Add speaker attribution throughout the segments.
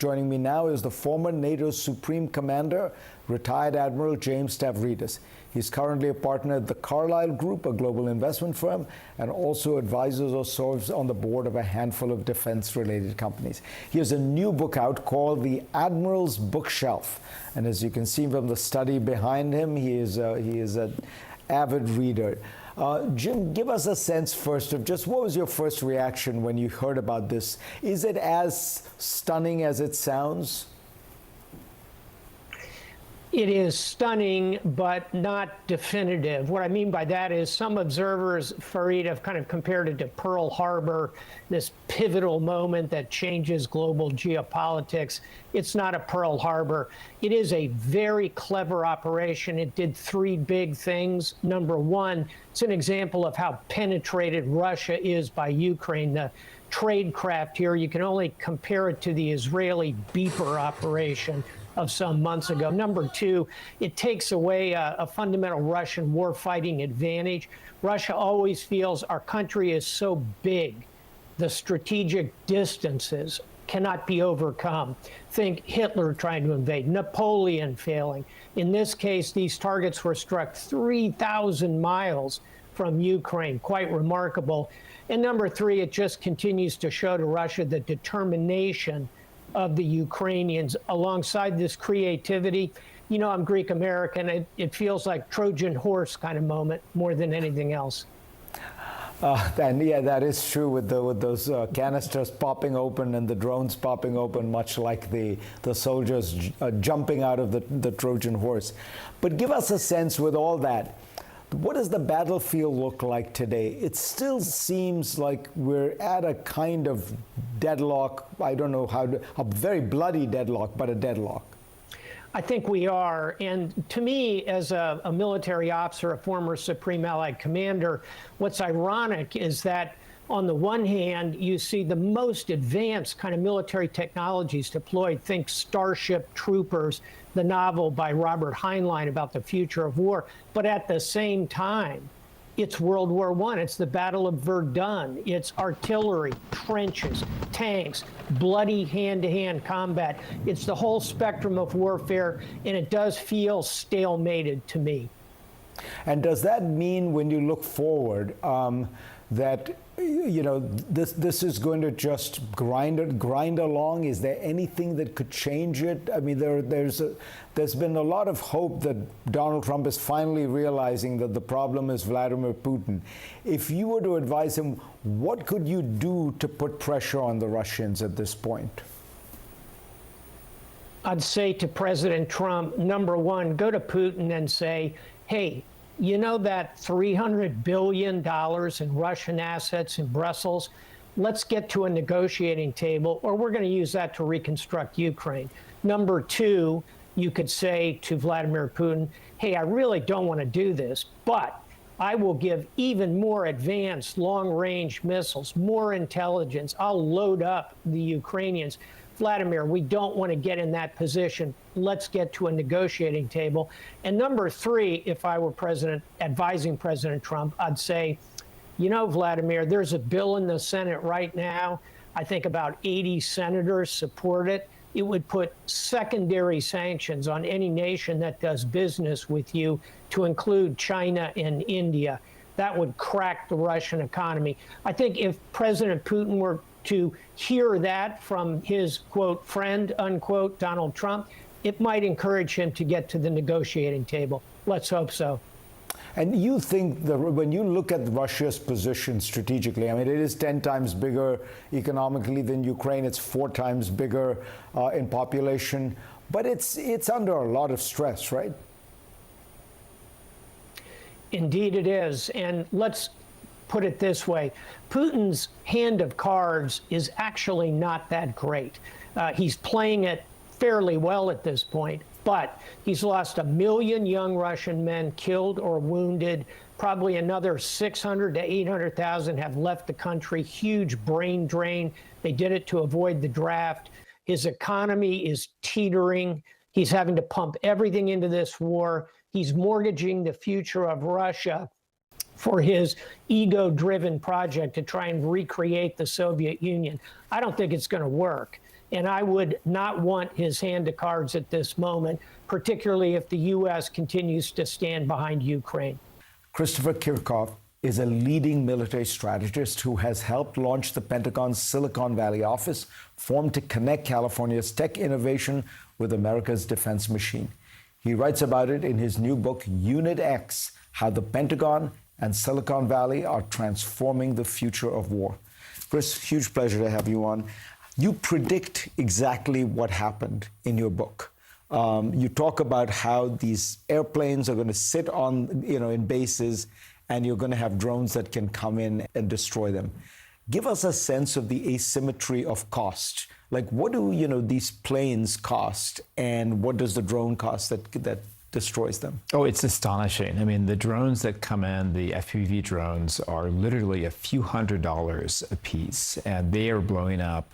Speaker 1: Joining me now is the former NATO Supreme Commander, retired Admiral James Stavridis. He's currently a partner at the Carlyle Group, a global investment firm, and also advises or serves on the board of a handful of defense-related companies. He has a new book out called The Admiral's Bookshelf. And as you can see from the study behind him, he is an avid reader. Jim, give us a sense first of just what was your first reaction when you heard about this? Is it as stunning as it sounds?
Speaker 2: It is stunning, but not definitive. What I mean by that is some observers, Fareed, have kind of compared it to Pearl Harbor, this pivotal moment that changes global geopolitics. It's not a Pearl Harbor. It is a very clever operation. It did three big things. Number one, it's an example of how penetrated Russia is by Ukraine. The trade craft here, you can only compare it to the Israeli Beeper operation of some months ago. Number two, it takes away a fundamental Russian warfighting advantage. Russia always feels our country is so big, the strategic distances cannot be overcome. Think Hitler trying to invade, Napoleon failing. In this case, these targets were struck 3,000 miles from Ukraine, quite remarkable. And number three, it just continues to show to Russia the determination of the Ukrainians alongside this creativity. You know, I'm Greek American. It feels like Trojan horse kind of moment more than anything else.
Speaker 1: And yeah, that is true with those canisters popping open and the drones popping open, much like the soldiers jumping out of the Trojan horse. But give us a sense with all that. What does the battlefield look like today? It still seems like we're at a kind of deadlock. I don't know how to, a very bloody deadlock, but a deadlock.
Speaker 2: I think we are. And to me, as a military officer, a former Supreme Allied Commander, what's ironic is that on the one hand, you see the most advanced kind of military technologies deployed. Think Starship Troopers, the novel by Robert Heinlein about the future of war. But at the same time, it's World War I. It's the Battle of Verdun. It's artillery, trenches, tanks, bloody hand-to-hand combat. It's the whole spectrum of warfare, and it does feel stalemated to me.
Speaker 1: And does that mean, when you look forward, that you know this is going to just grind along? Is there anything that could change it? I mean, there's been a lot of hope that Donald Trump is finally realizing that the problem is Vladimir Putin. If you were to advise him, what could you do to put pressure on the Russians at this point?
Speaker 2: I'd say to President Trump, number one, go to Putin and say, hey, you know that $300 billion in Russian assets in Brussels? Let's get to a negotiating table, or we're going to use that to reconstruct Ukraine. Number two, you could say to Vladimir Putin, hey, I really don't want to do this, but I will give even more advanced long-range missiles, more intelligence. I'll load up the Ukrainians. Vladimir, we don't want to get in that position. Let's get to a negotiating table. And number three, if I were president, advising President Trump, I'd say, you know, Vladimir, there's a bill in the Senate right now. I think about 80 senators support it. It would put secondary sanctions on any nation that does business with you, to include China and India. That would crack the Russian economy. I think if President Putin were to hear that from his, quote, friend, unquote, Donald Trump, it might encourage him to get to the negotiating table. Let's hope so.
Speaker 1: And you think that when you look at Russia's position strategically, I mean, it is 10 times bigger economically than Ukraine. It's 4 times bigger in population. But it's under a lot of stress, right? Indeed
Speaker 2: it is. And let's put it this way. Putin's hand of cards is actually not that great. He's playing it fairly well at this point, but he's lost 1 million young Russian men killed or wounded. Probably another 600 to 800,000 have left the country. Huge brain drain. They did it to avoid the draft. His economy is teetering. He's having to pump everything into this war. He's mortgaging the future of Russia for his ego-driven project to try and recreate the Soviet Union. I don't think it's going to work. And I would not want his hand of cards at this moment, particularly if the U.S. continues to stand behind Ukraine.
Speaker 1: Christopher Kirchhoff is a leading military strategist who has helped launch the Pentagon's Silicon Valley office, formed to connect California's tech innovation with America's defense machine. He writes about it in his new book, Unit X, How the Pentagon and Silicon Valley Are Transforming the Future of War. Chris, huge pleasure to have you on. You predict exactly what happened in your book. You talk about how these airplanes are going to sit on, in bases, and you're going to have drones that can come in and destroy them. Give us a sense of the asymmetry of cost. Like, what do these planes cost, and what does the drone cost that destroys them?
Speaker 3: Oh, it's astonishing. I mean, the drones that come in, the FPV drones, are literally a few $100s a piece, and they are blowing up,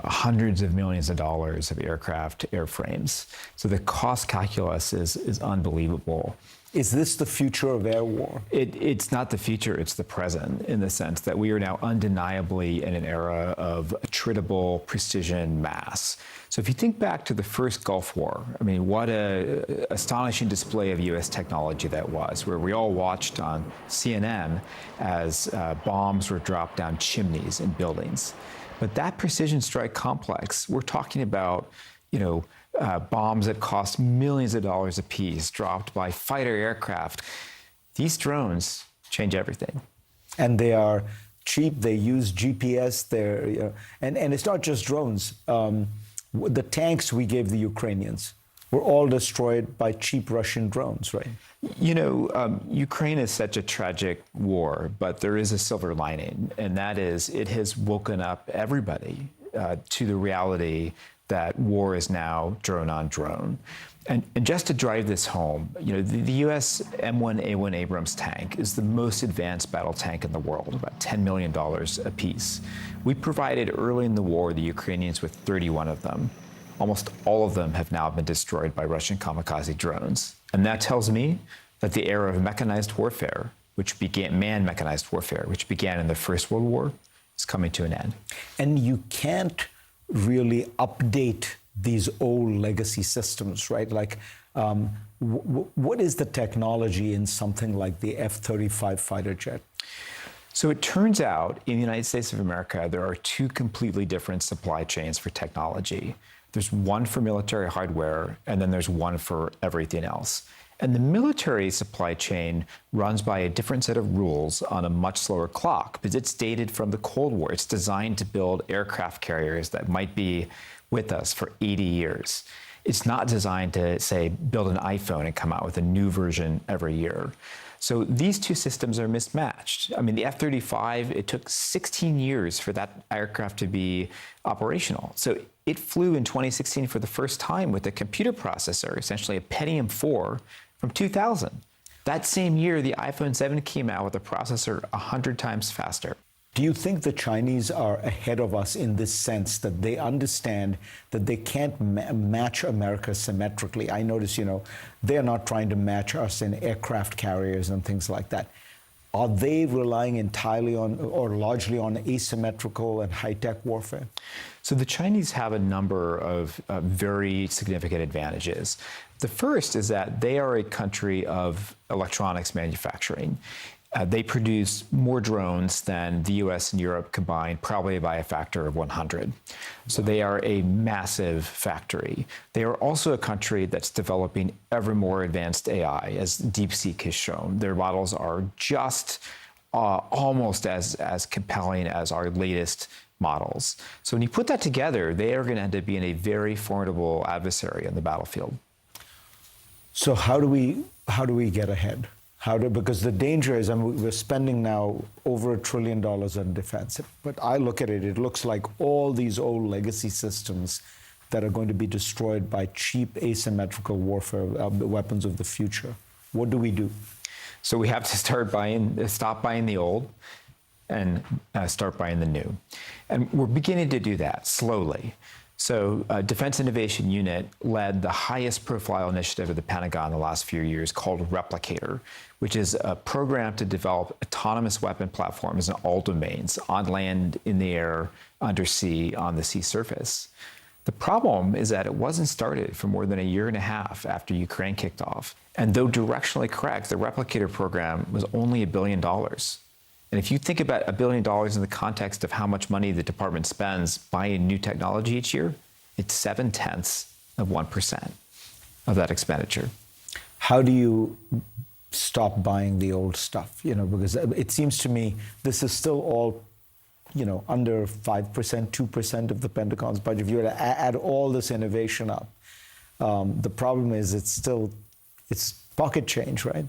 Speaker 3: hundreds of millions of dollars of aircraft airframes. So the cost calculus is unbelievable.
Speaker 1: Is this the future of air war?
Speaker 3: It's not the future, it's the present, in the sense that we are now undeniably in an era of attritable precision mass. So if you think back to the first Gulf War, I mean, what an astonishing display of U.S. technology that was, where we all watched on CNN as bombs were dropped down chimneys in buildings. But that precision strike complex, we're talking about, bombs that cost millions of dollars a piece, dropped by fighter aircraft. These drones change everything.
Speaker 1: And they are cheap. They use GPS. And it's not just drones. The tanks we gave the Ukrainians were all destroyed by cheap Russian drones, right?
Speaker 3: Ukraine is such a tragic war, but there is a silver lining, and that is it has woken up everybody to the reality that war is now drone on drone. And just to drive this home, the U.S. M1A1 Abrams tank is the most advanced battle tank in the world, about $10 million a piece. We provided early in the war the Ukrainians with 31 of them. Almost all of them have now been destroyed by Russian kamikaze drones. And that tells me that the era of mechanized warfare, man-mechanized warfare, which began in the First World War, is coming to an end.
Speaker 1: And you can't really update these old legacy systems, right? Like, what is the technology in something like the F-35 fighter jet?
Speaker 3: So it turns out in the United States of America, there are two completely different supply chains for technology. There's one for military hardware, and then there's one for everything else. And the military supply chain runs by a different set of rules on a much slower clock because it's dated from the Cold War. It's designed to build aircraft carriers that might be with us for 80 years. It's not designed to, say, build an iPhone and come out with a new version every year. So these two systems are mismatched. I mean, the F-35, it took 16 years for that aircraft to be operational. So it flew in 2016 for the first time with a computer processor, essentially a Pentium 4 from 2000. That same year, the iPhone 7 came out with a processor 100 times faster.
Speaker 1: Do you think the Chinese are ahead of us in this sense that they understand that they can't match America symmetrically? I notice, they're not trying to match us in aircraft carriers and things like that. Are they relying entirely on or largely on asymmetrical and high-tech warfare?
Speaker 3: So the Chinese have a number of very significant advantages. The first is that they are a country of electronics manufacturing. They produce more drones than the US and Europe combined, probably by a factor of 100. So they are a massive factory. They are also a country that's developing ever more advanced AI, as DeepSeek has shown. Their models are just almost as compelling as our latest models. So when you put that together, they are going to end up being a very formidable adversary on the battlefield.
Speaker 1: So how do we get ahead? Because the danger is, we're spending now over $1 trillion on defense. But I look at it, it looks like all these old legacy systems that are going to be destroyed by cheap asymmetrical warfare weapons of the future. What do we do?
Speaker 3: So we have to stop buying the old and start buying the new. And we're beginning to do that slowly. So, Defense Innovation Unit led the highest profile initiative of the Pentagon in the last few years called Replicator, which is a program to develop autonomous weapon platforms in all domains, on land, in the air, undersea, on the sea surface. The problem is that it wasn't started for more than a year and a half after Ukraine kicked off. And though directionally correct, the Replicator program was only $1 billion. And if you think about $1 billion in the context of how much money the department spends buying new technology each year, it's 0.7% of that expenditure.
Speaker 1: How do you stop buying the old stuff? Because it seems to me this is still all, under 5%, 2% of the Pentagon's budget. If you were to add all this innovation up, the problem is it's pocket change, right?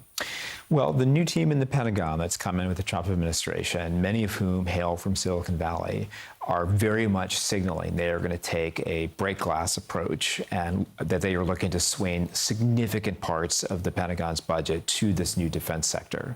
Speaker 3: Well, the new team in the Pentagon that's come in with the Trump administration, many of whom hail from Silicon Valley, are very much signaling they are going to take a break glass approach and that they are looking to swing significant parts of the Pentagon's budget to this new defense sector.